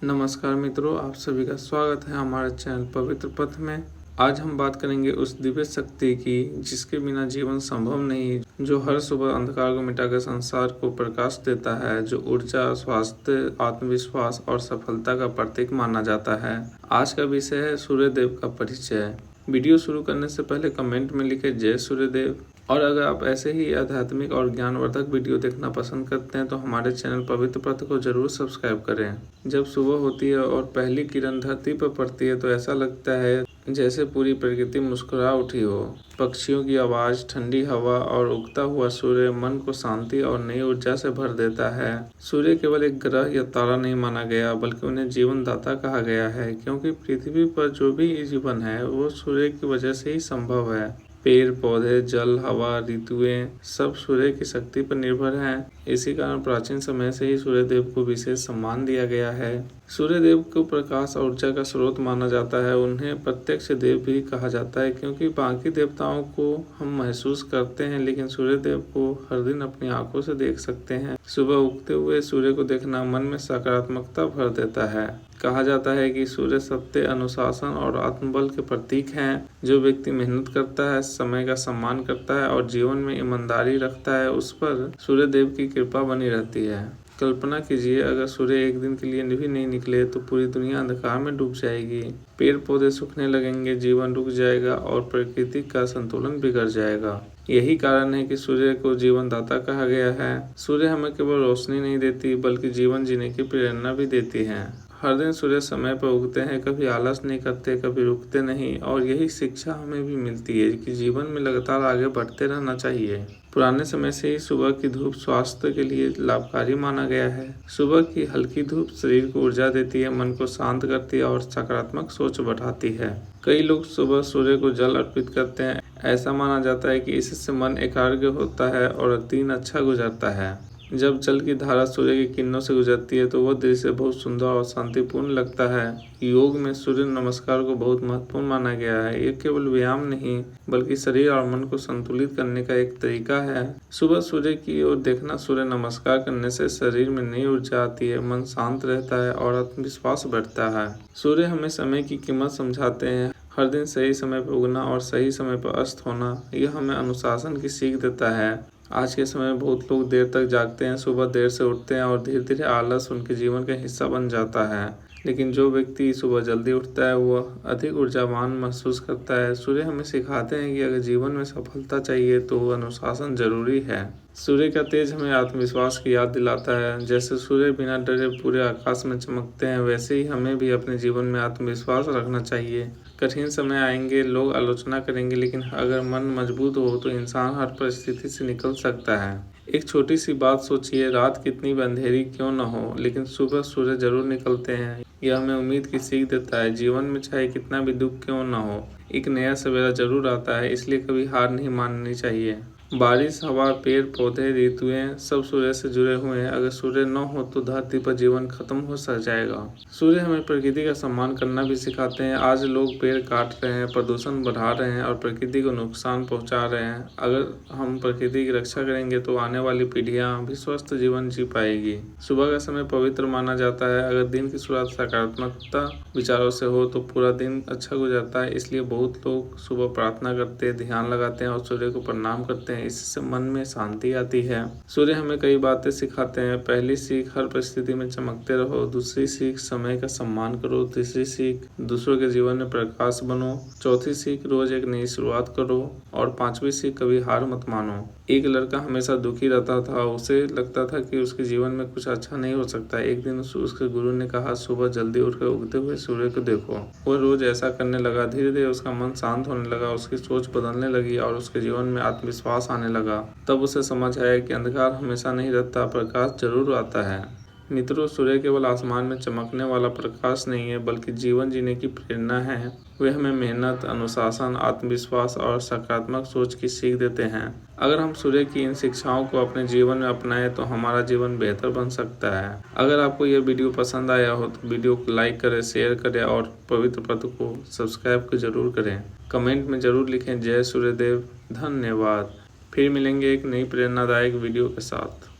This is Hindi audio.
नमस्कार मित्रों, आप सभी का स्वागत है हमारे चैनल पवित्र पथ में। आज हम बात करेंगे उस दिव्य शक्ति की जिसके बिना जीवन संभव नहीं, जो हर सुबह अंधकार को मिटाकर संसार को प्रकाश देता है, जो ऊर्जा, स्वास्थ्य, आत्मविश्वास और सफलता का प्रतीक माना जाता है। आज का विषय है सूर्य देव का परिचय। वीडियो शुरू करने से पहले कमेंट में लिखें जय सूर्यदेव। और अगर आप ऐसे ही आध्यात्मिक और ज्ञानवर्धक वीडियो देखना पसंद करते हैं तो हमारे चैनल पवित्र पथ को जरूर सब्सक्राइब करें। जब सुबह होती है और पहली किरण धरती पर पड़ती है तो ऐसा लगता है जैसे पूरी प्रकृति मुस्कुरा उठी हो। पक्षियों की आवाज़, ठंडी हवा और उगता हुआ सूर्य मन को शांति और नई ऊर्जा से भर देता है। सूर्य केवल एक ग्रह या तारा नहीं माना गया, बल्कि उन्हें जीवन दाता कहा गया है, क्योंकि पृथ्वी पर जो भी जीवन है वो सूर्य की वजह से ही संभव है। पेड़ पौधे, जल, हवा, ऋतुएं सब सूर्य की शक्ति पर निर्भर हैं। इसी कारण प्राचीन समय से ही सूर्य देव को विशेष सम्मान दिया गया है। सूर्य देव को प्रकाश और ऊर्जा का स्रोत माना जाता है। उन्हें प्रत्यक्ष देव भी कहा जाता है, क्योंकि बाकी देवताओं को हम महसूस करते हैं, लेकिन सूर्य देव को हर दिन अपनी आंखों से देख सकते हैं। सुबह उगते हुए सूर्य को देखना मन में सकारात्मकता भर देता है। कहा जाता है कि सूर्य सत्य, अनुशासन और आत्मबल के प्रतीक हैं। जो व्यक्ति मेहनत करता है, समय का सम्मान करता है और जीवन में ईमानदारी रखता है, उस पर सूर्य देव की कृपा बनी रहती है। कल्पना कीजिए, अगर सूर्य एक दिन के लिए भी नहीं निकले तो पूरी दुनिया अंधकार में डूब जाएगी। पेड़ पौधे सूखने लगेंगे, जीवन रुक जाएगा और प्रकृति का संतुलन बिगड़ जाएगा। यही कारण है कि सूर्य को जीवन दाता कहा गया है। सूर्य हमें केवल रोशनी नहीं देती, बल्कि जीवन जीने की प्रेरणा भी देती है। हर दिन सूर्य समय पर उगते हैं, कभी आलस नहीं करते, कभी रुकते नहीं, और यही शिक्षा हमें भी मिलती है कि जीवन में लगातार आगे बढ़ते रहना चाहिए। पुराने समय से ही सुबह की धूप स्वास्थ्य के लिए लाभकारी माना गया है। सुबह की हल्की धूप शरीर को ऊर्जा देती है, मन को शांत करती है और सकारात्मक सोच बढ़ाती है। कई लोग सुबह सूर्य को जल अर्पित करते हैं। ऐसा माना जाता है कि इससे मन एकाग्र होता है और दिन अच्छा गुजरता है। जब जल की धारा सूर्य की किरणों से गुजरती है तो वह दृश्य बहुत सुंदर और शांतिपूर्ण लगता है। योग में सूर्य नमस्कार को बहुत महत्वपूर्ण माना गया है। ये केवल व्यायाम नहीं, बल्कि शरीर और मन को संतुलित करने का एक तरीका है। सुबह सूर्य की ओर देखना, सूर्य नमस्कार करने से शरीर में नई ऊर्जा आती है, मन शांत रहता है और आत्मविश्वास बढ़ता है। सूर्य हमें समय की कीमत समझाते हैं। हर दिन सही समय पर उगना और सही समय पर अस्त होना, यह हमें अनुशासन की सीख देता है। आज के समय में बहुत लोग देर तक जागते हैं, सुबह देर से उठते हैं और धीरे धीरे आलस उनके जीवन का हिस्सा बन जाता है। लेकिन जो व्यक्ति सुबह जल्दी उठता है वह अधिक ऊर्जावान महसूस करता है। सूर्य हमें सिखाते हैं कि अगर जीवन में सफलता चाहिए तो अनुशासन जरूरी है। सूर्य का तेज हमें आत्मविश्वास की याद दिलाता है। जैसे सूर्य बिना डरे पूरे आकाश में चमकते हैं, वैसे ही हमें भी अपने जीवन में आत्मविश्वास रखना चाहिए। कठिन समय आएंगे, लोग आलोचना करेंगे, लेकिन अगर मन मजबूत हो तो इंसान हर परिस्थिति से निकल सकता है। एक छोटी सी बात सोचिए, रात कितनी भी अंधेरी क्यों न हो, लेकिन सुबह सूर्य जरूर निकलते हैं। यह हमें उम्मीद की सीख देता है। जीवन में चाहे कितना भी दुख क्यों न हो, एक नया सवेरा जरूर आता है, इसलिए कभी हार नहीं माननी चाहिए। बारिश, हवा, पेड़ पौधे, ऋतुएं सब सूर्य से जुड़े हुए हैं। अगर सूर्य न हो तो धरती पर जीवन खत्म हो जाएगा। सूर्य हमें प्रकृति का सम्मान करना भी सिखाते हैं। आज लोग पेड़ काट रहे हैं, प्रदूषण बढ़ा रहे हैं और प्रकृति को नुकसान पहुंचा रहे हैं। अगर हम प्रकृति की रक्षा करेंगे तो आने वाली पीढ़ियां भी स्वस्थ जीवन जी पाएगी। सुबह का समय पवित्र माना जाता है। अगर दिन की शुरुआत सकारात्मकता विचारों से हो तो पूरा दिन अच्छा गुजरता है। इसलिए बहुत लोग सुबह प्रार्थना करते हैं, ध्यान लगाते हैं और सूर्य को प्रणाम करते हैं। इससे मन में शांति आती है। सूर्य हमें कई बातें सिखाते हैं। पहली सीख, हर परिस्थिति में चमकते रहो। दूसरी सीख, समय का सम्मान करो। तीसरी सीख, दूसरों के जीवन में प्रकाश बनो। चौथी सीख, रोज एक नई शुरुआत करो। और पांचवी सीख, कभी हार मत मानो। एक लड़का हमेशा दुखी रहता था। उसे लगता था कि उसके जीवन में कुछ अच्छा नहीं हो सकता। एक दिन उसके गुरु ने कहा, सुबह जल्दी उठकर उगते हुए सूर्य को देखो। वह रोज ऐसा करने लगा। धीरे धीरे उसका मन शांत होने लगा, उसकी सोच बदलने लगी और उसके जीवन में आत्मविश्वास आने लगा। तब उसे समझ आया कि अंधकार हमेशा नहीं रहता, प्रकाश जरूर आता है। मित्रों, सूर्य केवल आसमान में चमकने वाला प्रकाश नहीं है, बल्कि जीवन जीने की प्रेरणा है। वे हमें मेहनत, अनुशासन, आत्मविश्वास और सकारात्मक सोच की सीख देते हैं। अगर हम सूर्य की इन शिक्षाओं को अपने जीवन में अपनाएं तो हमारा जीवन बेहतर बन सकता है। अगर आपको यह वीडियो पसंद आया हो तो वीडियो को लाइक करें, शेयर करें और पवित्र पथ को सब्सक्राइब जरूर करें। कमेंट में जरूर लिखें जय सूर्यदेव। धन्यवाद। फिर मिलेंगे एक नई प्रेरणादायक वीडियो के साथ।